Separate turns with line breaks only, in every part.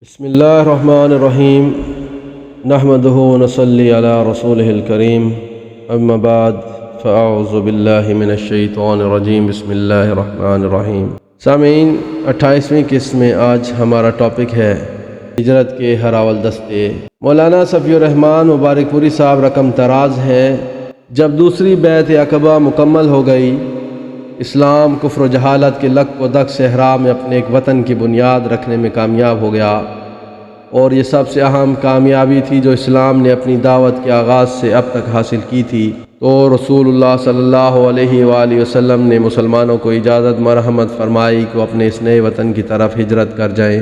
بسم اللہ الرحمن الرحیم نحمدہ ونصلی علی رسولہ الکریم اما بعد فاعوذ باللہ من الشیطان الرجیم بسم اللہ الرحمن الرحیم۔ سامعین، 28ویں قسط میں آج ہمارا ٹاپک ہے ہجرت کے ہراول دستے۔ مولانا صفی الرحمن مبارک پوری صاحب رقم تراز ہیں۔ جب دوسری بیعت عقبہ مکمل ہو گئی، اسلام کفر و جہالت کے لک و دک صحرا میں اپنے ایک وطن کی بنیاد رکھنے میں کامیاب ہو گیا، اور یہ سب سے اہم کامیابی تھی جو اسلام نے اپنی دعوت کے آغاز سے اب تک حاصل کی تھی۔ تو رسول اللہ صلی اللہ علیہ وآلہ وسلم نے مسلمانوں کو اجازت مرحمت فرمائی کہ وہ اپنے اس نئے وطن کی طرف ہجرت کر جائیں۔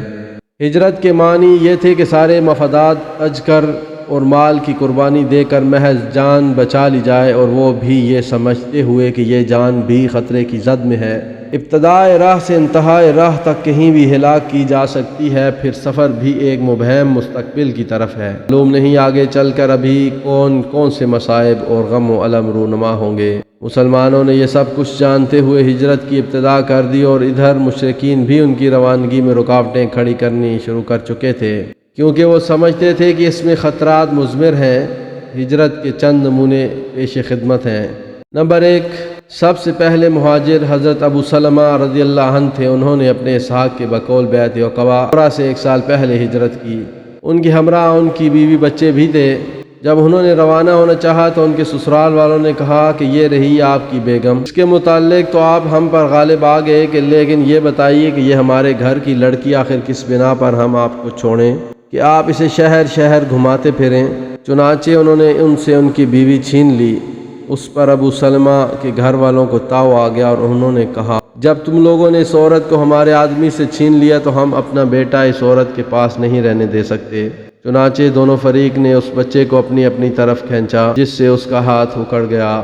ہجرت کے معنی یہ تھے کہ سارے مفادات تج کر اور مال کی قربانی دے کر محض جان بچا لی جائے، اور وہ بھی یہ سمجھتے ہوئے کہ یہ جان بھی خطرے کی زد میں ہے۔ ابتدائے راہ سے انتہائے راہ تک کہیں بھی ہلاک کی جا سکتی ہے، پھر سفر بھی ایک مبہم مستقبل کی طرف ہے۔ معلوم نہیں آگے چل کر ابھی کون کون سے مصائب اور غم و الم رونما ہوں گے۔ مسلمانوں نے یہ سب کچھ جانتے ہوئے ہجرت کی ابتدا کر دی، اور ادھر مشرکین بھی ان کی روانگی میں رکاوٹیں کھڑی کرنی شروع کر چکے تھے، کیونکہ وہ سمجھتے تھے کہ اس میں خطرات مضمر ہیں۔ ہجرت کے چند نمونے پیش خدمت ہیں۔ نمبر 1، سب سے پہلے مہاجر حضرت ابو سلمہ رضی اللہ عنہ تھے۔ انہوں نے اپنے اسحاق کے بقول بیعت عقبہ سے 1 سال پہلے ہجرت کی۔ ان کی ہمراہ ان کی بیوی بچے بھی تھے۔ جب انہوں نے روانہ ہونا چاہا تو ان کے سسرال والوں نے کہا کہ یہ رہی آپ کی بیگم، اس کے متعلق تو آپ ہم پر غالب آ گئے، کہ لیکن یہ بتائیے کہ یہ ہمارے گھر کی لڑکی آخر کس بنا پر ہم آپ کو چھوڑیں کہ آپ اسے شہر شہر گھماتے پھریں۔ چنانچہ انہوں نے ان سے ان کی بیوی چھین لی۔ اس پر ابو سلمہ کے گھر والوں کو تاؤ آ گیا، اور انہوں نے کہا جب تم لوگوں نے اس عورت کو ہمارے آدمی سے چھین لیا تو ہم اپنا بیٹا اس عورت کے پاس نہیں رہنے دے سکتے۔ چنانچہ دونوں فریق نے اس بچے کو اپنی اپنی طرف کھینچا، جس سے اس کا ہاتھ اکڑ گیا،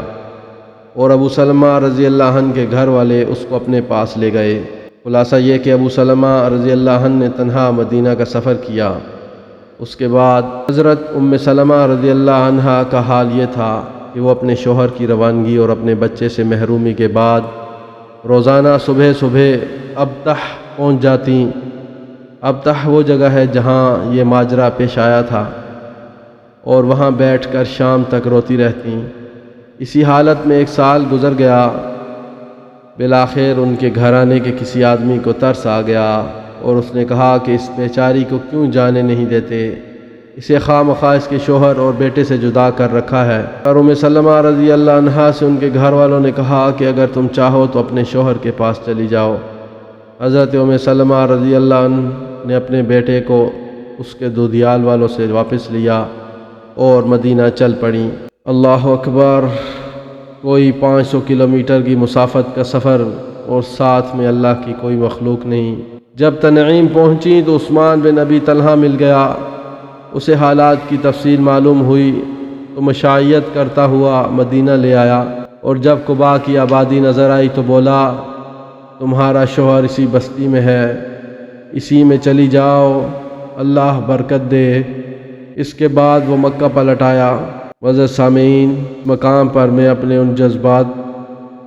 اور ابو سلمہ رضی اللہ عنہ کے گھر والے اس کو اپنے پاس لے گئے۔ خلاصہ یہ کہ ابو سلمہ رضی اللہ عنہ نے تنہا مدینہ کا سفر کیا۔ اس کے بعد حضرت ام سلمہ رضی اللہ عنہ کا حال یہ تھا کہ وہ اپنے شوہر کی روانگی اور اپنے بچے سے محرومی کے بعد روزانہ صبح صبح ابطح پہنچ جاتیں۔ ابطح وہ جگہ ہے جہاں یہ ماجرا پیش آیا تھا، اور وہاں بیٹھ کر شام تک روتی رہتیں۔ اسی حالت میں 1 سال گزر گیا۔ بالآخر ان کے گھرانے کے کسی آدمی کو ترس آ گیا، اور اس نے کہا کہ اس بیچاری کو کیوں جانے نہیں دیتے، اسے خواہ مخواہ اس کے شوہر اور بیٹے سے جدا کر رکھا ہے۔ اور ام سلمہ رضی اللہ عنہا سے ان کے گھر والوں نے کہا کہ اگر تم چاہو تو اپنے شوہر کے پاس چلی جاؤ۔ حضرت ام سلمہ رضی اللہ عنہ نے اپنے بیٹے کو اس کے دودیال والوں سے واپس لیا اور مدینہ چل پڑیں۔ اللہ اکبر! کوئی 500 کلومیٹر کی مسافت کا سفر، اور ساتھ میں اللہ کی کوئی مخلوق نہیں۔ جب تنعیم پہنچی تو عثمان بن ابی طلحہ مل گیا۔ اسے حالات کی تفصیل معلوم ہوئی تو مشائیت کرتا ہوا مدینہ لے آیا، اور جب قباء کی آبادی نظر آئی تو بولا تمہارا شوہر اسی بستی میں ہے، اسی میں چلی جاؤ، اللہ برکت دے۔ اس کے بعد وہ مکہ پلٹ آیا۔ معزز سامعین، مقام پر میں اپنے ان جذبات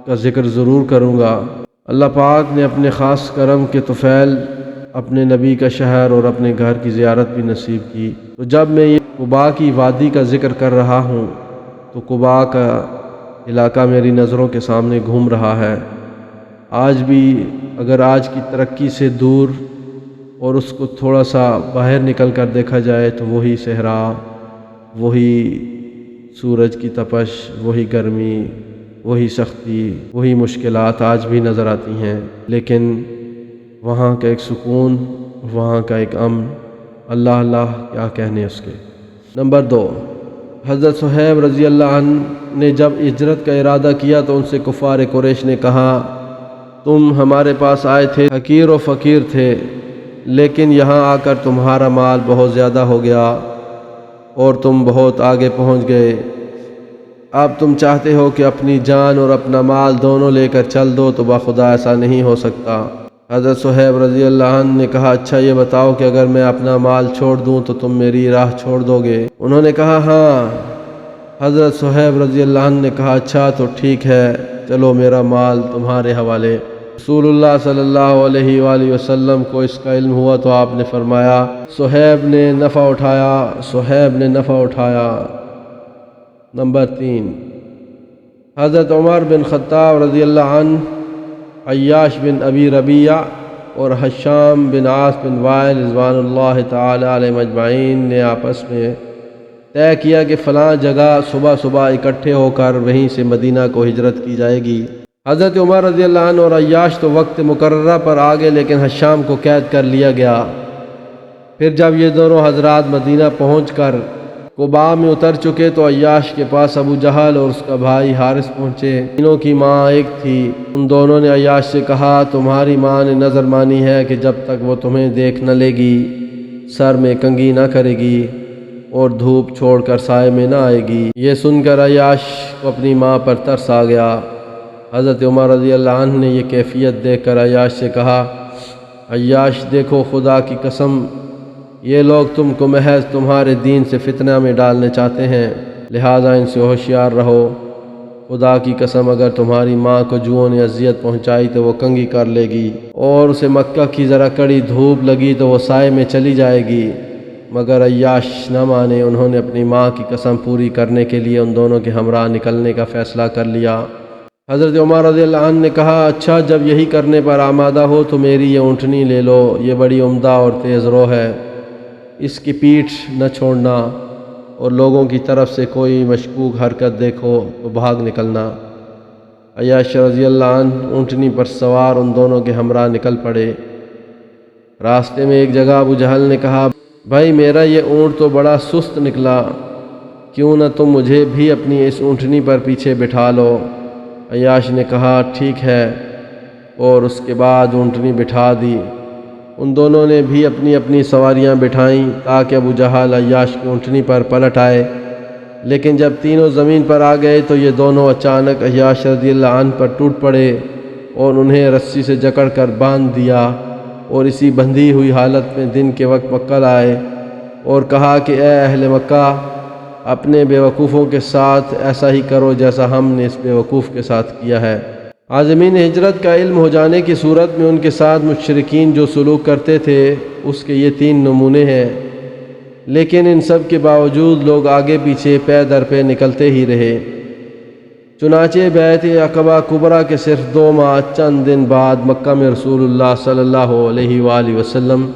کا ذکر ضرور کروں گا۔ اللہ پاک نے اپنے خاص کرم کے طفیل اپنے نبی کا شہر اور اپنے گھر کی زیارت بھی نصیب کی۔ تو جب میں یہ قباء کی وادی کا ذکر کر رہا ہوں تو قباء کا علاقہ میری نظروں کے سامنے گھوم رہا ہے۔ آج بھی اگر آج کی ترقی سے دور اور اس کو تھوڑا سا باہر نکل کر دیکھا جائے تو وہی صحرا، وہی سورج کی تپش، وہی گرمی، وہی سختی، وہی مشکلات آج بھی نظر آتی ہیں، لیکن وہاں کا ایک سکون، وہاں کا ایک امن، اللہ اللہ کیا کہنے اس کے۔ نمبر 2، حضرت صہیب رضی اللہ عنہ نے جب ہجرت کا ارادہ کیا تو ان سے کفار قریش نے کہا تم ہمارے پاس آئے تھے حقیر و فقیر تھے، لیکن یہاں آ کر تمہارا مال بہت زیادہ ہو گیا اور تم بہت آگے پہنچ گئے۔ اب تم چاہتے ہو کہ اپنی جان اور اپنا مال دونوں لے کر چل دو، تو بخدا ایسا نہیں ہو سکتا۔ حضرت صہیب رضی اللہ عنہ نے کہا اچھا یہ بتاؤ کہ اگر میں اپنا مال چھوڑ دوں تو تم میری راہ چھوڑ دو گے؟ انہوں نے کہا ہاں۔ حضرت صہیب رضی اللہ عنہ نے کہا اچھا تو ٹھیک ہے، چلو میرا مال تمہارے حوالے۔ رسول اللہ صلی اللہ علیہ وآلہ وسلم کو اس کا علم ہوا تو آپ نے فرمایا صہیب نے نفع اٹھایا، صہیب نے نفع اٹھایا۔ نمبر 3، حضرت عمر بن خطاب رضی اللہ عنہ، عیاش بن ابی ربیعہ اور حشام بن عاص بن وائل رضوان اللہ تعالی علیہ اجمعین نے آپس میں طے کیا کہ فلاں جگہ صبح صبح اکٹھے ہو کر وہیں سے مدینہ کو ہجرت کی جائے گی۔ حضرت عمر رضی اللہ عنہ اور عیاش تو وقت مقررہ پر آ گئے، لیکن حشام کو قید کر لیا گیا۔ پھر جب یہ دونوں حضرات مدینہ پہنچ کر قباء میں اتر چکے تو عیاش کے پاس ابو جہل اور اس کا بھائی حارث پہنچے۔ تینوں کی ماں ایک تھی۔ ان دونوں نے عیاش سے کہا تمہاری ماں نے نظر مانی ہے کہ جب تک وہ تمہیں دیکھ نہ لے گی، سر میں کنگھی نہ کرے گی اور دھوپ چھوڑ کر سائے میں نہ آئے گی۔ یہ سن کر عیاش کو اپنی ماں پر ترس آ گیا۔ حضرت عمر رضی اللہ عنہ نے یہ کیفیت دیکھ کر عیاش سے کہا عیاش دیکھو، خدا کی قسم یہ لوگ تم کو محض تمہارے دین سے فتنہ میں ڈالنے چاہتے ہیں، لہٰذا ان سے ہوشیار رہو۔ خدا کی قسم اگر تمہاری ماں کو جوؤں نے اذیت پہنچائی تو وہ کنگھی کر لے گی، اور اسے مکہ کی ذرا کڑی دھوپ لگی تو وہ سائے میں چلی جائے گی۔ مگر عیاش نہ مانے، انہوں نے اپنی ماں کی قسم پوری کرنے کے لیے ان دونوں کے ہمراہ نکلنے کا فیصلہ کر لیا۔ حضرت عمر رضی اللہ عنہ نے کہا اچھا، جب یہی کرنے پر آمادہ ہو تو میری یہ اونٹنی لے لو، یہ بڑی عمدہ اور تیز رو ہے، اس کی پیٹھ نہ چھوڑنا، اور لوگوں کی طرف سے کوئی مشکوک حرکت دیکھو تو بھاگ نکلنا۔ عیاش رضی اللہ عنہ اونٹنی پر سوار ان دونوں کے ہمراہ نکل پڑے۔ راستے میں ایک جگہ ابو جہل نے کہا بھائی میرا یہ اونٹ تو بڑا سست نکلا، کیوں نہ تم مجھے بھی اپنی اس اونٹنی پر پیچھے بٹھا لو۔ عیاش نے کہا ٹھیک ہے، اور اس کے بعد اونٹنی بٹھا دی۔ ان دونوں نے بھی اپنی اپنی سواریاں بٹھائیں تاکہ ابو جہل عیاش کی اونٹنی پر پلٹ آئے، لیکن جب تینوں زمین پر آ گئے تو یہ دونوں اچانک عیاش رضی اللہ عنہ پر ٹوٹ پڑے اور انہیں رسی سے جکڑ کر باندھ دیا، اور اسی بندھی ہوئی حالت میں دن کے وقت مکہ آئے اور کہا کہ اے اہل مکہ، اپنے بیوقوفوں کے ساتھ ایسا ہی کرو جیسا ہم نے اس بیوقوف کے ساتھ کیا ہے۔ عازمین ہجرت کا علم ہو جانے کی صورت میں ان کے ساتھ مشرکین جو سلوک کرتے تھے اس کے یہ 3 نمونے ہیں، لیکن ان سب کے باوجود لوگ آگے پیچھے پے در پہ نکلتے ہی رہے۔ چنانچہ بیعت عقبہ کبریٰ کے صرف 2 ماہ چند دن بعد مکہ میں رسول اللہ صلی اللہ علیہ وآلہ وسلم،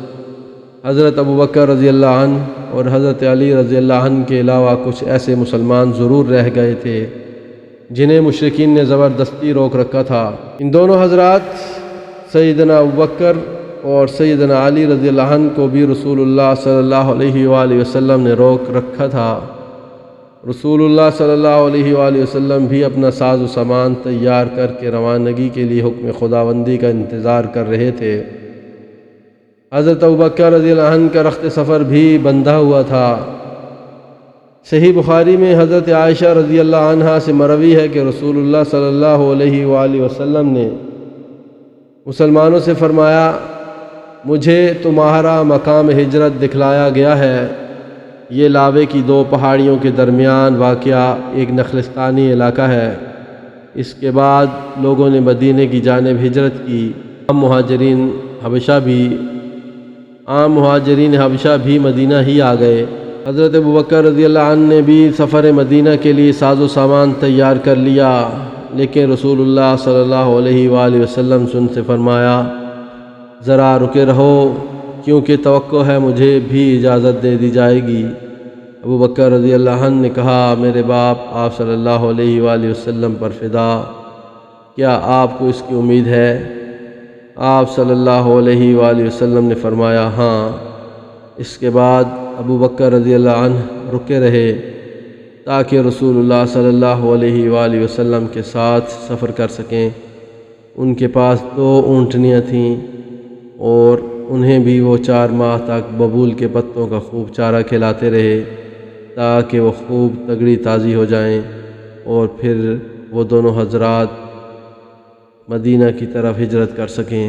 حضرت ابوبکر رضی اللہ عنہ اور حضرت علی رضی اللہ عنہ کے علاوہ کچھ ایسے مسلمان ضرور رہ گئے تھے جنہیں مشرکین نے زبردستی روک رکھا تھا۔ ان دونوں حضرات سیدنا ابوبکر اور سیدنا علی رضی اللہ عنہ کو بھی رسول اللہ صلی اللہ علیہ وآلہ وسلم نے روک رکھا تھا۔ رسول اللہ صلی اللہ علیہ وآلہ وسلم بھی اپنا ساز و سامان تیار کر کے روانگی کے لیے حکم خداوندی کا انتظار کر رہے تھے۔ حضرت ابوبکر رضی اللہ عنہ کا رخت سفر بھی بندھا ہوا تھا۔ صحیح بخاری میں حضرت عائشہ رضی اللہ عنہا سے مروی ہے کہ رسول اللہ صلی اللہ علیہ وآلہ وسلم نے مسلمانوں سے فرمایا مجھے تمہارا مقام ہجرت دکھلایا گیا ہے۔ یہ لاوے کی 2 پہاڑیوں کے درمیان واقع ایک نخلستانی علاقہ ہے۔ اس کے بعد لوگوں نے مدینے کی جانب ہجرت کی۔ عام مہاجرین حبشہ بھی مدینہ ہی آ گئے۔ حضرت ابوبکر رضی اللہ عنہ نے بھی سفر مدینہ کے لیے ساز و سامان تیار کر لیا، لیکن رسول اللہ صلی اللہ علیہ وآلہ وسلم سے ان سے فرمایا ذرا رکے رہو، کیونکہ توقع ہے مجھے بھی اجازت دے دی جائے گی۔ ابوبکر رضی اللہ عنہ نے کہا میرے باپ آپ صلی اللہ علیہ وآلہ وسلم پر فدا، کیا آپ کو اس کی امید ہے؟ آپ صلی اللہ علیہ وآلہ وسلم نے فرمایا ہاں۔ اس کے بعد ابوبکر رضی اللہ عنہ رکے رہے تاکہ رسول اللہ صلی اللہ علیہ وآلہ وسلم کے ساتھ سفر کر سکیں۔ ان کے پاس 2 اونٹنیاں تھیں اور انہیں بھی وہ 4 ماہ تک ببول کے پتوں کا خوب چارہ کھلاتے رہے تاکہ وہ خوب تگڑی تازی ہو جائیں، اور پھر وہ دونوں حضرات مدینہ کی طرف ہجرت کر سکیں۔